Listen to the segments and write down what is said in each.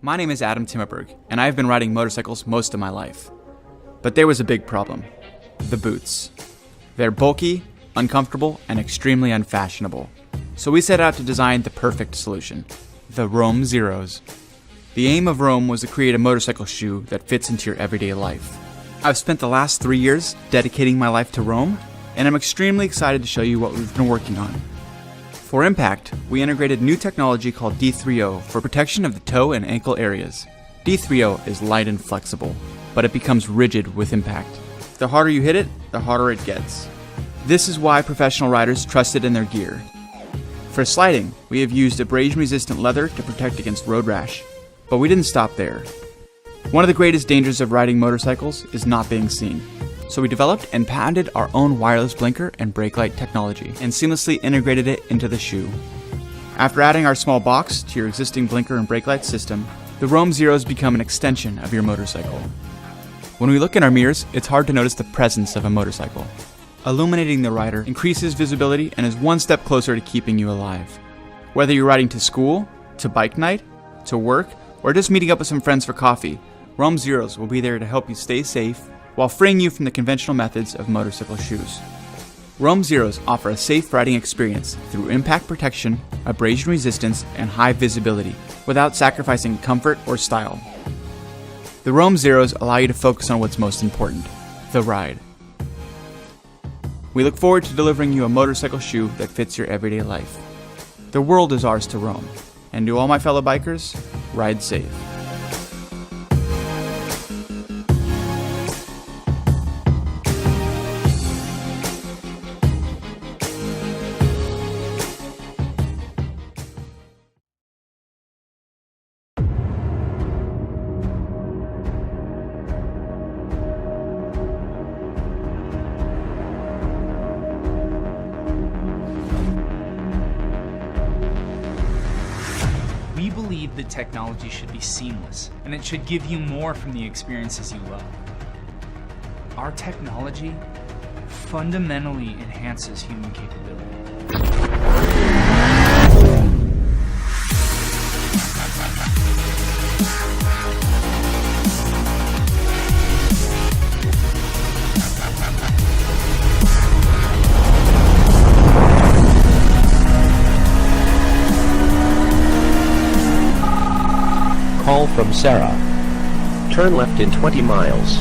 My name is Adam Timmerberg, and I've been riding motorcycles most of my life. But there was a big problem: the boots. They're bulky, uncomfortable, and extremely unfashionable. So we set out to design the perfect solution: the ROAME Zeros. The aim of ROAME was to create a motorcycle shoe that fits into your everyday life. I've spent the last 3 years dedicating my life to ROAME, and I'm extremely excited to show you what we've been working on. For impact, we integrated new technology called D3O for protection of the toe and ankle areas. D3O is light and flexible, but it becomes rigid with impact. The harder you hit it, the harder it gets. This is why professional riders trust it in their gear. For sliding, we have used abrasion-resistant leather to protect against road rash. But we didn't stop there. One of the greatest dangers of riding motorcycles is not being seen. So we developed and patented our own wireless blinker and brake light technology and seamlessly integrated it into the shoe. After adding our small box to your existing blinker and brake light system, the ROAME Zeros become an extension of your motorcycle. When we look in our mirrors, it's hard to notice the presence of a motorcycle. Illuminating the rider increases visibility and is one step closer to keeping you alive. Whether you're riding to school, to bike night, to work, or just meeting up with some friends for coffee, ROAME Zeros will be there to help you stay safe while freeing you from the conventional methods of motorcycle shoes. ROAME Zeros offer a safe riding experience through impact protection, abrasion resistance, and high visibility without sacrificing comfort or style. The ROAME Zeros allow you to focus on what's most important: the ride. We look forward to delivering you a motorcycle shoe that fits your everyday life. The world is ours to roam. And to all my fellow bikers, ride safe. We believe that technology should be seamless, and it should give you more from the experiences you love. Our technology fundamentally enhances human capability. Call from Sarah. Turn left in 20 miles.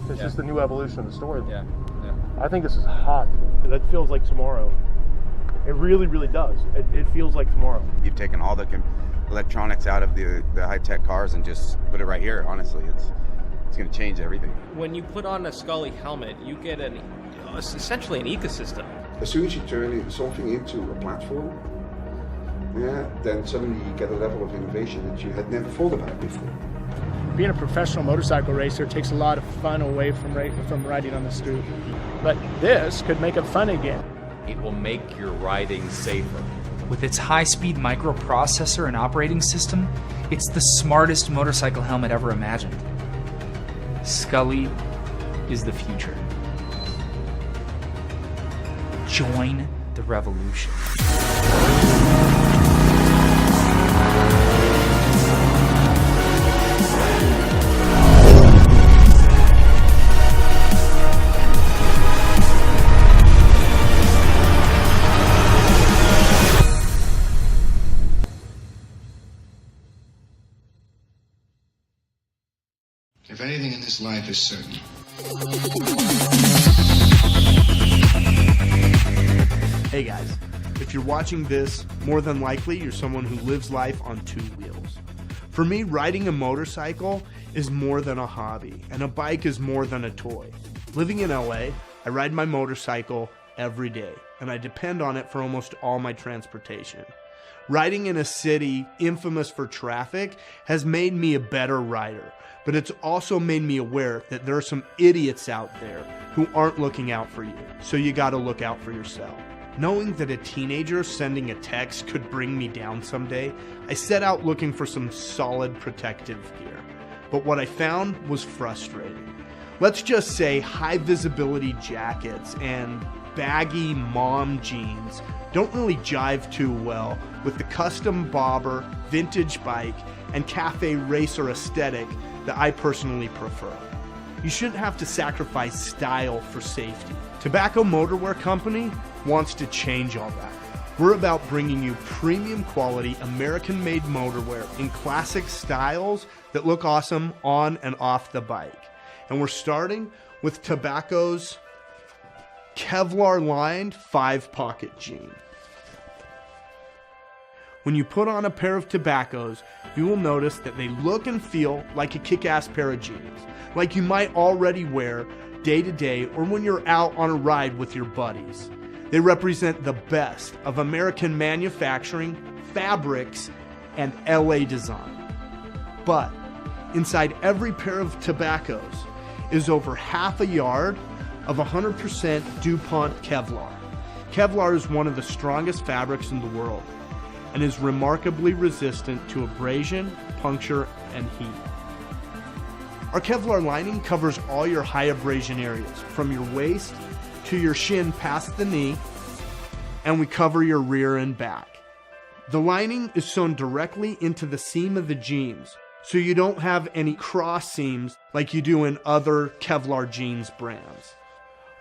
This is the new evolution of the story. Yeah. I think this is hot. That feels like tomorrow. It really, really does. It feels like tomorrow. You've taken all the electronics out of the high-tech cars and just put it right here. Honestly, it's going to change everything. When you put on a SKULLY helmet, you get essentially an ecosystem. As soon as you turn something into a platform, then suddenly you get a level of innovation that you had never thought about before. Being a professional motorcycle racer takes a lot of fun away from riding on the street. But this could make it fun again. It will make your riding safer. With its high-speed microprocessor and operating system, it's the smartest motorcycle helmet ever imagined. SKULLY is the future. Join the revolution. If anything in this life is certain. Hey guys, if you're watching this, more than likely you're someone who lives life on two wheels. For me, riding a motorcycle is more than a hobby, and a bike is more than a toy. Living in LA, I ride my motorcycle every day, and I depend on it for almost all my transportation. Riding in a city infamous for traffic has made me a better rider, but it's also made me aware that there are some idiots out there who aren't looking out for you, so you gotta look out for yourself. Knowing that a teenager sending a text could bring me down someday, I set out looking for some solid protective gear. But what I found was frustrating. Let's just say high visibility jackets and baggy mom jeans don't really jive too well with the custom bobber, vintage bike, and cafe racer aesthetic that I personally prefer. You shouldn't have to sacrifice style for safety. Tobacco Motorwear Company wants to change all that. We're about bringing you premium quality American-made motorwear in classic styles that look awesome on and off the bike. And we're starting with Tobacco's Kevlar Lined 5-pocket jean. When you put on a pair of Tobaccos, you will notice that they look and feel like a kick-ass pair of jeans, like you might already wear day to day or when you're out on a ride with your buddies. They represent the best of American manufacturing, fabrics, and LA design. But inside every pair of Tobaccos is over half a yard of 100% DuPont Kevlar. Kevlar is one of the strongest fabrics in the world and is remarkably resistant to abrasion, puncture, and heat. Our Kevlar lining covers all your high abrasion areas, from your waist to your shin past the knee, and we cover your rear and back. The lining is sewn directly into the seam of the jeans, so you don't have any cross seams like you do in other Kevlar jeans brands.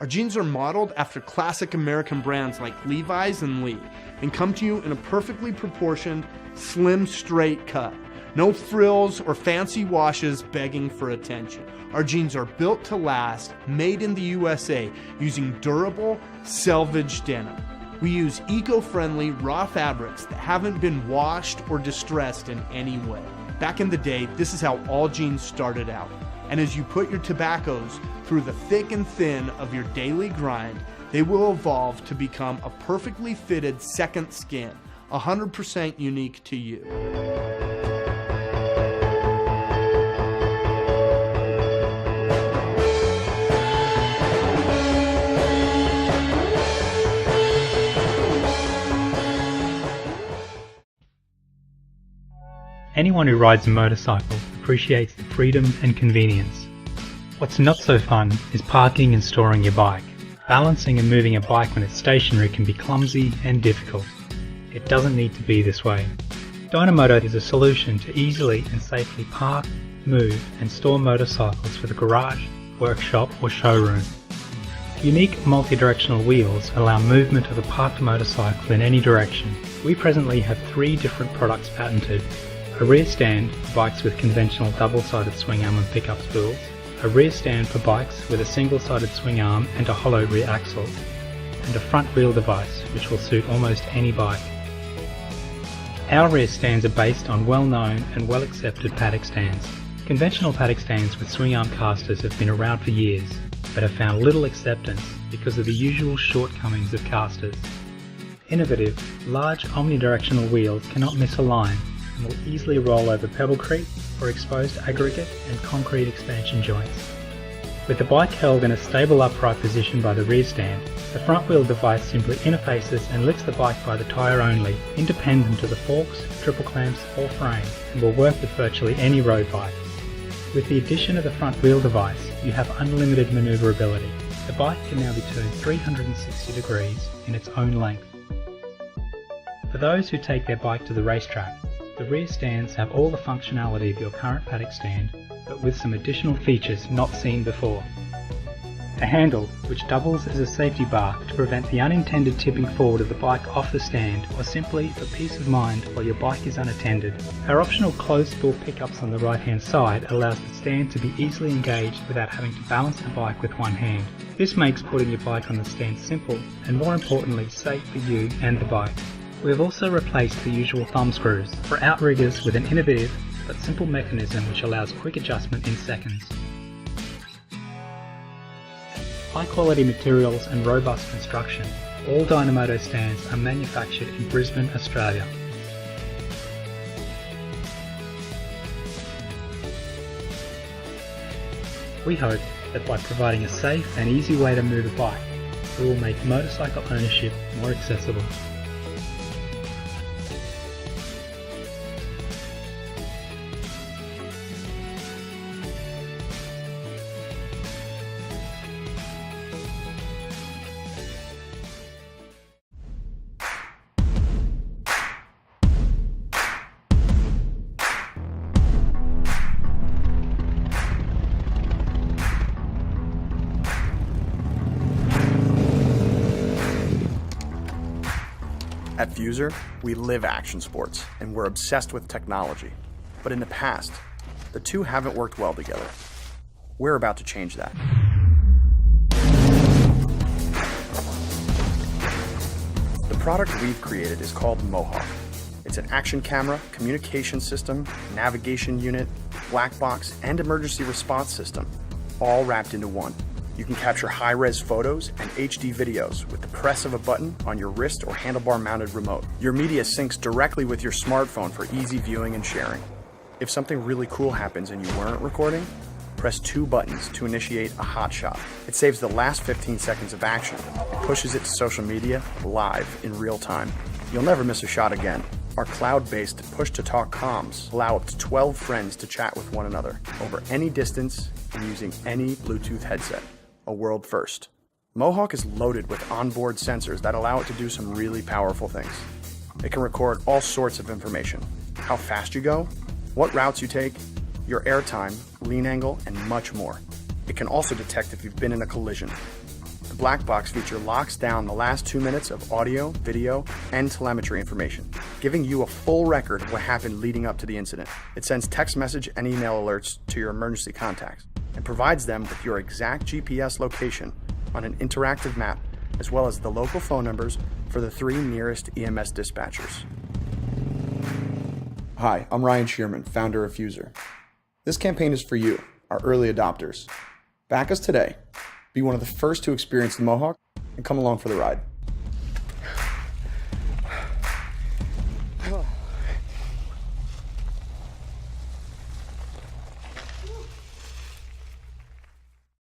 Our jeans are modeled after classic American brands like Levi's and Lee, and come to you in a perfectly proportioned, slim, straight cut. No frills or fancy washes begging for attention. Our jeans are built to last, made in the USA, using durable, salvage denim. We use eco-friendly, raw fabrics that haven't been washed or distressed in any way. Back in the day, this is how all jeans started out. And as you put your Tobaccos through the thick and thin of your daily grind, they will evolve to become a perfectly fitted second skin, 100% unique to you. Anyone who rides a motorcycle appreciates the freedom and convenience. What's not so fun is parking and storing your bike. Balancing and moving a bike when it's stationary can be clumsy and difficult. It doesn't need to be this way. Dynamoto is a solution to easily and safely park, move and store motorcycles for the garage, workshop or showroom. Unique multi-directional wheels allow movement of a parked motorcycle in any direction. We presently have 3 different products patented. A rear stand for bikes with conventional double-sided swing arm and pickup spools, a rear stand for bikes with a single-sided swing arm and a hollow rear axle, and a front wheel device which will suit almost any bike. Our rear stands are based on well-known and well-accepted paddock stands. Conventional paddock stands with swing arm casters have been around for years, but have found little acceptance because of the usual shortcomings of casters. Innovative, large omnidirectional wheels cannot misalign and will easily roll over pebble creek or exposed aggregate and concrete expansion joints. With the bike held in a stable upright position by the rear stand, the front wheel device simply interfaces and lifts the bike by the tyre only, independent of the forks, triple clamps or frame, and will work with virtually any road bike. With the addition of the front wheel device, you have unlimited manoeuvrability. The bike can now be turned 360 degrees in its own length. For those who take their bike to the racetrack, the rear stands have all the functionality of your current paddock stand, but with some additional features not seen before. A handle, which doubles as a safety bar to prevent the unintended tipping forward of the bike off the stand, or simply for peace of mind while your bike is unattended. Our optional closed spool pickups on the right hand side allows the stand to be easily engaged without having to balance the bike with one hand. This makes putting your bike on the stand simple and, more importantly, safe for you and the bike. We have also replaced the usual thumb screws for outriggers with an innovative but simple mechanism which allows quick adjustment in seconds. High quality materials and robust construction, all Dynamoto stands are manufactured in Brisbane, Australia. We hope that by providing a safe and easy way to move a bike, that will make motorcycle ownership more accessible. At FUSAR, we live action sports, and we're obsessed with technology. But in the past, the two haven't worked well together. We're about to change that. The product we've created is called Mohawk. It's an action camera, communication system, navigation unit, black box, and emergency response system, all wrapped into one. You can capture high-res photos and HD videos with the press of a button on your wrist or handlebar-mounted remote. Your media syncs directly with your smartphone for easy viewing and sharing. If something really cool happens and you weren't recording, press 2 buttons to initiate a hot shot. It saves the last 15 seconds of action and pushes it to social media live in real time. You'll never miss a shot again. Our cloud-based push-to-talk comms allow up to 12 friends to chat with one another over any distance and using any Bluetooth headset. A world first. Mohawk is loaded with onboard sensors that allow it to do some really powerful things. It can record all sorts of information. How fast you go, what routes you take, your air time, lean angle, and much more. It can also detect if you've been in a collision. The black box feature locks down the last 2 minutes of audio, video, and telemetry information, giving you a full record of what happened leading up to the incident. It sends text message and email alerts to your emergency contacts and provides them with your exact GPS location on an interactive map, as well as the local phone numbers for the 3 nearest EMS dispatchers. Hi, I'm Ryan Shearman, founder of FUSAR. This campaign is for you, our early adopters. Back us today, be one of the first to experience the Mohawk, and come along for the ride.